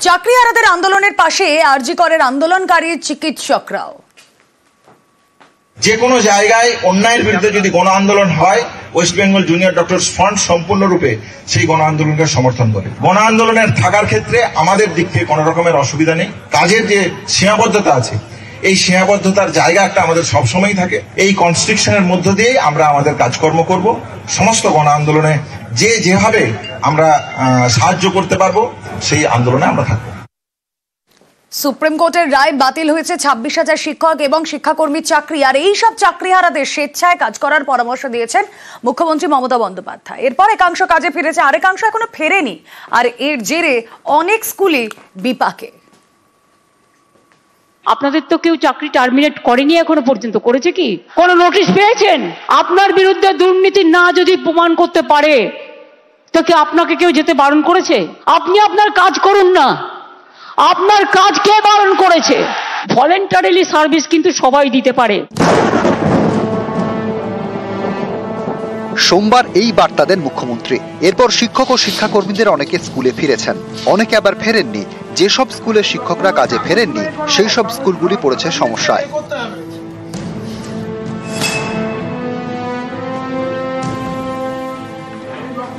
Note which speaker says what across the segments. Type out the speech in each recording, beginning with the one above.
Speaker 1: চাকরিহারাদের আন্দোলনের পাশে আরজি করের আন্দোলনকারী চিকিৎসকরাও।
Speaker 2: যে কোনো জায়গায় অন্যায়ের বিরুদ্ধে যদি গণ আন্দোলন হয়, West Bengal junior doctors front সম্পূর্ণরূপে সেই গণ আন্দোলনকে সমর্থন করে। গণ আন্দোলনের থাকার ক্ষেত্রে আমাদের দিক থেকে কোনো রকমের অসুবিধা নেই। কাজের যে সীমাবদ্ধতা আছে, এই সীমাবদ্ধতার জায়গা একটা আমাদের সবসময় থাকে। এই কনস্ট্রিকশনের মধ্য দিয়েই আমরা আমাদের কাজকর্ম করব। সমস্ত গণ আন্দোলনে যেভাবে আমরা সাহায্য করতে পারবো, সেই আন্দোলনে আমরা থাকবো।
Speaker 1: সুপ্রিম কোর্টের রায় বাতিল হয়েছে 26,000 শিক্ষক এবং শিক্ষাকর্মীর চাকরি। আর এই সব চাকরিহারাদের স্বেচ্ছায় কাজ করার পরামর্শ দিয়েছেন মুখ্যমন্ত্রী মমতা বন্দ্যোপাধ্যায়। এরপর একাংশ কাজে ফিরেছে, আরেকাংশ এখনো ফেরেনি। আর এর জেরে অনেক স্কুলই বিপাকে।
Speaker 3: আপনাদের তো কেউ চাকরি টার্মিনেট করেনি এখনো পর্যন্ত, করেছে কি? কোন নোটিশ পেয়েছেন? আপনার বিরুদ্ধে দুর্নীতি না যদি প্রমাণ করতে পারে তো কি আপনাকে কেউ যেতে বারণ করেছে? আপনি আপনার কাজ করুন না, আপনার কাজ কে বারণ করেছে? ভলেন্টারিলি সার্ভিস কিন্তু সবাই দিতে পারে।
Speaker 4: সোমবার এই বার্তা দেন মুখ্যমন্ত্রী। এরপর শিক্ষক ও শিক্ষাকর্মীদের অনেকে স্কুলে ফিরেছেন, অনেকে আবার ফেরেননি। যেসব স্কুলের শিক্ষকরা কাজে ফেরেননি সেই সব স্কুলগুলি পড়েছে সমস্যায়।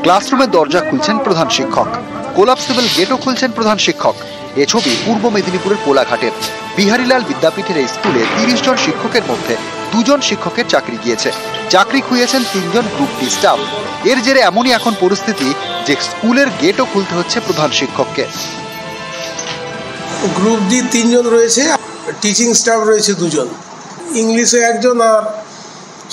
Speaker 4: ক্লাসরুমের দরজা খুলছেন প্রধান শিক্ষক, কোলাপসেবল গেটও খুলছেন প্রধান শিক্ষক। এ ছবি পূর্ব মেদিনীপুরের কোলাঘাটের বিহারীলাল বিদ্যাপীঠের এই স্কুলে 30 জন শিক্ষকের মধ্যে 2 জন শিক্ষকের চাকরি গিয়েছে। চাকরি খুইয়েছেন 3 জন গ্রুপ ডি স্টাফ। এর জেরে এমনই এখন পরিস্থিতি যে স্কুলের গেটও খুলতে হচ্ছে প্রধান শিক্ষককে।
Speaker 5: গ্রুপ ডি 3 জন রয়েছে, টিচিং স্টাফ রয়েছে 2 জন, ইংলিশে 1 জন আর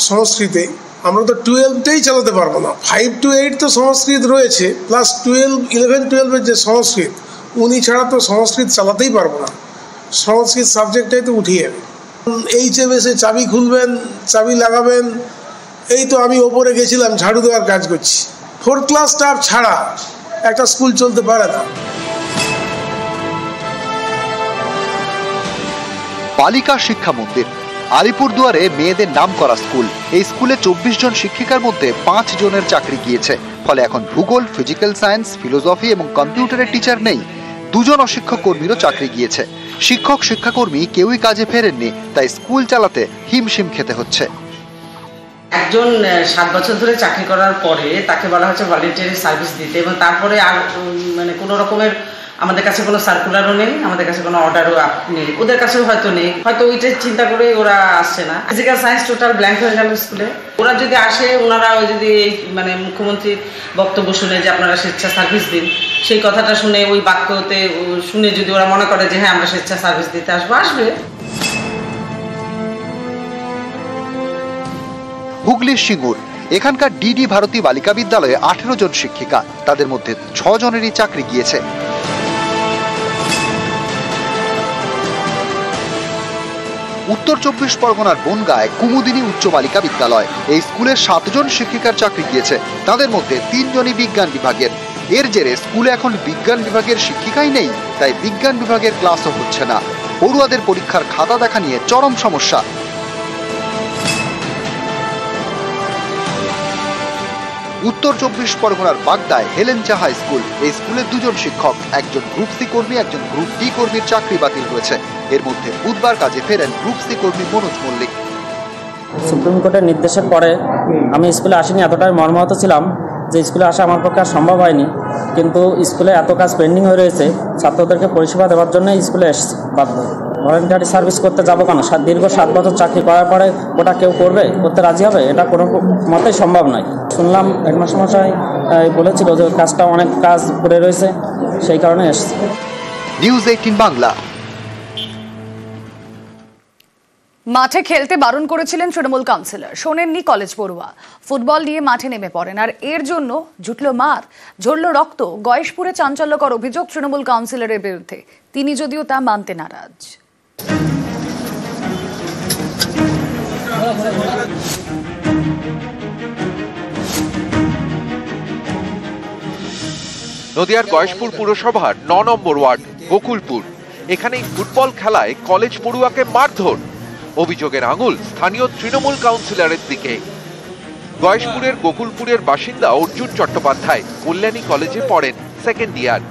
Speaker 5: সংস্কৃতে। আমরা তো 12টাই চালাতে পারবো না। 5 to 8 তো সংস্কৃত রয়েছে, প্লাস 11-12 যে সংস্কৃত, উনি ছাড়া তো সংস্কৃত চালাতেই পারবো না। সংস্কৃত সাবজেক্টটাই তো উঠিয়ে যাবে। এইচে বেসে চাবি খুলবেন, চাবি লাগাবেন। এই তো আমি ওপরে গেছিলাম, ঝাড়ু দেওয়ার কাজ করছি। 4th ক্লাস স্টাফ ছাড়া একটা স্কুল চলতে পারে না।
Speaker 4: বালিকা শিক্ষা মন্দির আলিপুরদুয়ারে মেয়েদের নাম করা স্কুল। এই স্কুলে 24 জন শিক্ষিকার মধ্যে 5 জনের চাকরি গিয়েছে। ফলে এখন ভূগোল, ফিজিক্যাল সায়েন্স, ফিলোসফি এবং কম্পিউটারের টিচার নেই। 2 জন অশিক্ষক কর্মীরও চাকরি গিয়েছে। শিক্ষক শিক্ষাকর্মী কেউই কাজে ফেরেননি, তাই স্কুল চালাতে হিমশিম খেতে হচ্ছে।
Speaker 6: একজন 7 বছর ধরে চাকরি করার পরে তাকে বলা হচ্ছে ভলেন্টারি সার্ভিস দিতে, এবং তারপরে আর কোনো রকমের আমাদের কাছে কোনো সার্কুলারও নেই, আমাদের কাছে কোনো অর্ডারও নেই, ওদের কাছেও হয়তো নেই। হয়তো ওইটা চিন্তা করে ওরা আসছে না। ফিজিক্যাল সায়েন্স টোটাল ব্ল্যাঙ্ক হয়ে গেল স্কুলে। ওরা যদি আসে, ওনারা যদি মুখ্যমন্ত্রীর বক্তব্য শুনে যে আপনারা স্বেচ্ছা সার্ভিস দিন, সেই কথাটা শুনে, ওই বাক্যতে শুনে যদি ওরা মনে করে যে হ্যাঁ আমরা স্বেচ্ছা সার্ভিস দিতে আসবে।
Speaker 4: হুগলির সিঙ্গুর এখানকার ডিডি ভারতী বালিকা বিদ্যালয়ে 18 জন শিক্ষিকা, তাদের মধ্যে 6 জনেরই চাকরি গিয়েছে। উত্তর 24 পরগনার বনগাঁয় কুমুদিনী উচ্চ বালিকা বিদ্যালয়, এই স্কুলের 7 জন শিক্ষিকার চাকরি গিয়েছে, তাদের মধ্যে 3 জনই বিজ্ঞান বিভাগের। এর জেরে স্কুলে এখন বিজ্ঞান বিভাগের শিক্ষিকাই নেই, তাই বিজ্ঞান বিভাগের ক্লাসও হচ্ছে না। পড়ুয়াদের পরীক্ষার খাতা দেখা নিয়ে চরম সমস্যা। উত্তর 24 পরগনার বাগদায় হেলেঞ্চা হাই স্কুল, এই স্কুলের 2 জন শিক্ষক, একজন গ্রুপ সি কর্মী, একজন গ্রুপ ডি কর্মীর চাকরি বাতিল হয়েছে। এর মধ্যে বুধবার কাজে ফেরেন গ্রুপ সি কর্মী মনোজ মল্লিক।
Speaker 7: সুপ্রিম কোর্টের নির্দেশের পরে আমি স্কুলে আসিনি, এতটাই মর্মাহত ছিলাম যে স্কুলে আসা আমার পক্ষে আর সম্ভব হয়নি। কিন্তু স্কুলে এত কাজ পেন্ডিং হয়ে রয়েছে, ছাত্রদেরকে পরিষেবা দেওয়ার জন্য স্কুলে এসেছি বাধ্য। ভলেন্টারি সার্ভিস করতে যাবো কেন? দীর্ঘ 7 বছর চাকরি করার পরে ওটা কেউ করতে রাজি হবে? এটা কোনো মতেই সম্ভব নয়। শুনলাম হেডমাস্টারমশাই বলেছিল যে কাজটা অনেক কাজ পড়ে রয়েছে, সেই কারণে এসেছি।
Speaker 4: নিউজ 18 বাংলা।
Speaker 1: মাঠে খেলতে বারণ করেছিলেন তৃণমূল কাউন্সিলর, শোনেননি কলেজ পড়ুয়া। ফুটবল নিয়ে মাঠে নেমে পড়েন, আর এর জন্য জুটল মার, ঝরল রক্ত। গয়েশপুরে চাঞ্চল্যকর অভিযোগ তৃণমূল কাউন্সিলরের বিরুদ্ধে, তিনি যদিও তা মানতে নারাজ।
Speaker 8: নদিয়ার গয়েশপুর পুরসভার 9 নম্বর ওয়ার্ড গোকুলপুর, এখানেই ফুটবল খেলায় কলেজ পড়ুয়াকে মারধর। অভিযোগের আঙুল স্থানীয় তৃণমূল কাউন্সিলরের দিকে। গয়েশপুরের গোকুলপুরের বাসিন্দা অর্জুন চট্টোপাধ্যায় কল্যাণী কলেজে পড়েন, 2nd ইয়ার।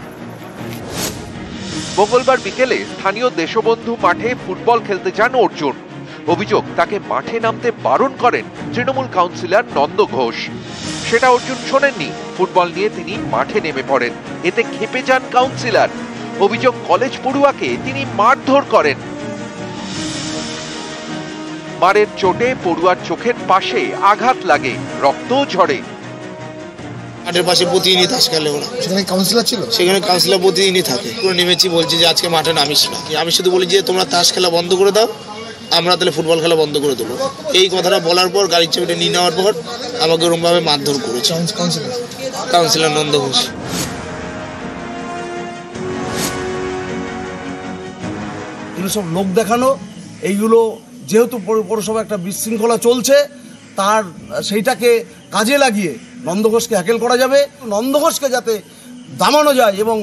Speaker 8: মঙ্গলবার বিকেলে স্থানীয় দেশবন্ধু মাঠে ফুটবল খেলতে যান অর্জুন। অভিযোগ, তাকে মাঠে নামতে বারণ করেন তৃণমূল কাউন্সিলর নন্দ ঘোষ। সেটা অর্জুন শোনেননি, ফুটবল নিয়ে তিনি মাঠে নেমে পড়েন। এতে ক্ষেপে যান কাউন্সিলর। অভিযোগ, কলেজ পড়ুয়াকে তিনি মারধর করেন। মারের চোটে পড়ুয়ার চোখের পাশে আঘাত লাগে, রক্তও ঝরে।
Speaker 9: মাঠের পাশে প্রতিদিনই তাস খেলে ওরা। সেখানে কাউন্সিলর ছিল? সেখানে কাউন্সিলর প্রতিদিনই থাকে। পুরো নেমেছি, বলছি যে আজকে মাঠে নামিস না। আমি শুধু বলি যে তোমরা তাস খেলা বন্ধ করে দাও, আমরা তাহলে ফুটবল খেলা বন্ধ করে দেবো। এই কথাটা বলার পর গাড়ির চাবিটা নিয়ে নেওয়ার পর আমাকে ওরকমভাবে মারধর করেছে কাউন্সিলর নন্দ ঘোষ।
Speaker 10: এগুলো সব লোক দেখানো। এইগুলো যেহেতু পৌরসভা একটা বিশৃঙ্খলা চলছে, তার সেইটাকে কাজে লাগিয়ে নন্দ ঘোষকে হ্যাকেল করা যাবে। নন্দ ঘোষকে যাতে দামানো যায় এবং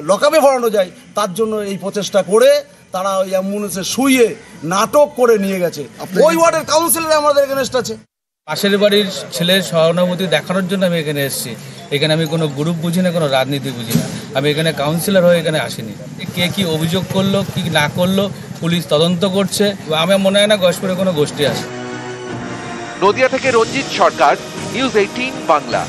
Speaker 10: লকআপে ভরানো যায়, তার জন্য এই প্রচেষ্টা করে তারা ওই অ্যাম্বুলেন্সে শুইয়ে নাটক করে নিয়ে গেছে। ওই ওয়ার্ডের কাউন্সিলর আমাদের এগেনস্ট আছে।
Speaker 11: পাশের বাড়ির ছেলের সহানুভূতি দেখানোর জন্য আমি এখানে এসেছি। এখানে আমি কোনো গ্রুপ বুঝি না, কোনো রাজনীতি বুঝি না। আমি এখানে কাউন্সিলর হয়ে এখানে আসিনি। কে কি অভিযোগ করলো কি না করলো পুলিশ তদন্ত করছে। আমার মনে হয় না গয়েশপুরে কোনো গোষ্ঠী আছে।
Speaker 8: নদিয়া থেকে রঞ্জিত সরকার, নিউজ 18 বাংলা।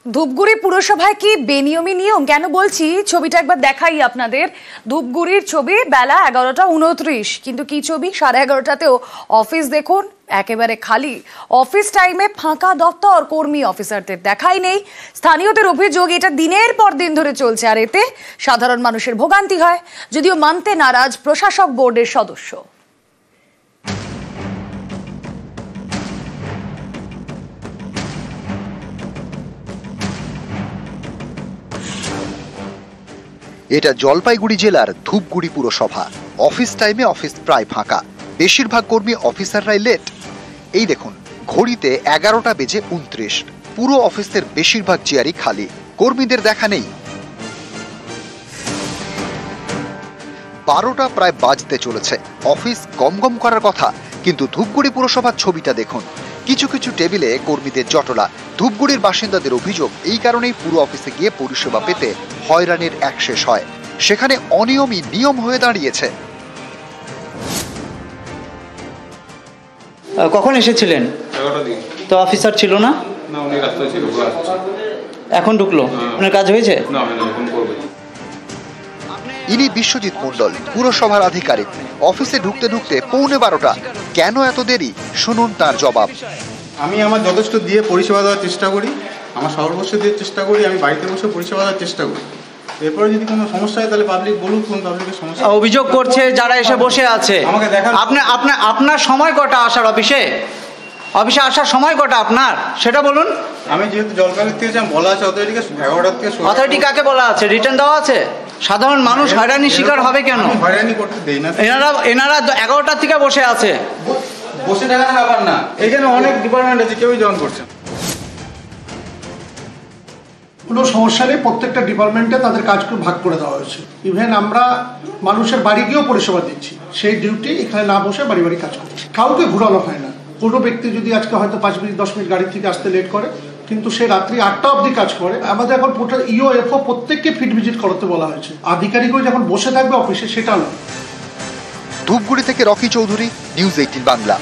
Speaker 1: ধূপগুড়ি পুরসভায় কি বেনিয়মী নিয়ম? কেন বলছি, ছবিটা একবার দেখাই আপনাদের। ধূপগুড়ির ছবি, বেলা 11:29, কিন্তু কি ছবি, 11:30তেও অফিস দেখুন একেবারে খালি। অফিস টাইমে ফাঁকা দপ্তর, কর্মী অফিসারদের দেখাই নেই। স্থানীয়দের অভিযোগ, এটা দিনের পর দিন ধরে চলছে, আর এতে সাধারণ মানুষের ভোগান্তি হয়, যদিও মানতে নারাজ প্রশাসক বোর্ডের সদস্য।
Speaker 4: এটা জলপাইগুড়ি জেলার ধূপগুড়ি পুরসভা। অফিস টাইমে অফিস প্রায় ফাঁকা, বেশিরভাগ কর্মী অফিসাররাই লেট। এই দেখুন, ঘড়িতে 11:29, পুরো অফিসের বেশিরভাগ চেয়ারই খালি, কর্মীদের দেখা নেই। 12টা প্রায় বাজতে চলেছে, অফিস গমগম করার কথা, কিন্তু ধূপগুড়ি পুরসভার ছবিটা দেখুন। কিছু কিছু টেবিলে কর্মীদের জটলা। ধূপগুড়ির বাসিন্দাদের অভিযোগ, এই কারণেই পুরো অফিসে গিয়ে পরিষেবা পেতে হয়রানির এক শেষ হয়। সেখানে অনিয়মই নিয়ম হয়ে দাঁড়িয়েছে।
Speaker 12: কখন এসেছিলেন?
Speaker 13: 11টার দিকে।
Speaker 12: তো অফিসার ছিল না?
Speaker 13: না, উনি রাস্তায় ছিল।
Speaker 12: এখন ঢুকলো? ওনার কাজ হয়েছে?
Speaker 13: না, এখন করবে।
Speaker 4: ইনি বিশ্বজিৎ মণ্ডল, পুরসভার আধিকারিক। অফিসে ঢুকতে ঢুকতে 11:15। কেন এত দেরি, শুনুন তার জবাব।
Speaker 13: আমি আমার যথেষ্ট দিয়ে পরিষেবা দেওয়ার চেষ্টা করি, আমার সর্বস্ব দিয়ে চেষ্টা করি, আমি বাড়িতে বসে পরিষেবা দেওয়ার চেষ্টা করি। এরপরে যদি কোনো সমস্যা হয় তাহলে পাবলিক বলুক কোন পাবলিকের সমস্যা।
Speaker 12: অভিযোগ করছে যারা এসে বসে আছে।
Speaker 13: আমাকে দেখান।
Speaker 12: আপনার সময় কটা আসার অফিসে? অফিসে আসার সময় কটা আপনার, সেটা বলুন।
Speaker 13: আমি যেহেতু জলপাইগুড়ি থেকে বলা আছে অথরিটিকে 11টার থেকে।
Speaker 12: অথরিটি কাকে বলা আছে? রিটার্ন দেওয়া আছে? সাধারণ মানুষ হয়রানির শিকার হবে কেন?
Speaker 13: হয়রানি করতে দেই না।
Speaker 12: এনারা 11টার থেকে বসে আছে।
Speaker 13: বসে থাকার ব্যাপার না, এখানে অনেক ডিপার্টমেন্ট আছে, কেউই জয়েন করছে।
Speaker 14: কোনো সমস্যা নেই, প্রত্যেকটা ডিপার্টমেন্টে তাদের কাজকে ভাগ করে দেওয়া হয়েছে। ইভেন আমরা মানুষের বাড়ি গিয়েও পরিষেবা দিচ্ছি, সেই ডিউটি এখানে না বসে বাড়ি বাড়ি কাজ করছি। কাউকে ঘুরানো হয় না। কোনো ব্যক্তি যদি আজকে হয়তো 5 মিনিট 10 মিনিট গাড়ি থেকে আসতে লেট করে, কিন্তু সে রাত্রি 8টা অবধি কাজ করে। আমাদের এখন ইও এফও প্রত্যেককে ফিল্ড ভিজিট করতে বলা হয়েছে। আধিকারিকও যখন বসে থাকবে অফিসে, সেটা নয়।
Speaker 4: ধূপগুড়ি থেকে রকি চৌধুরী, নিউজ 18 বাংলা।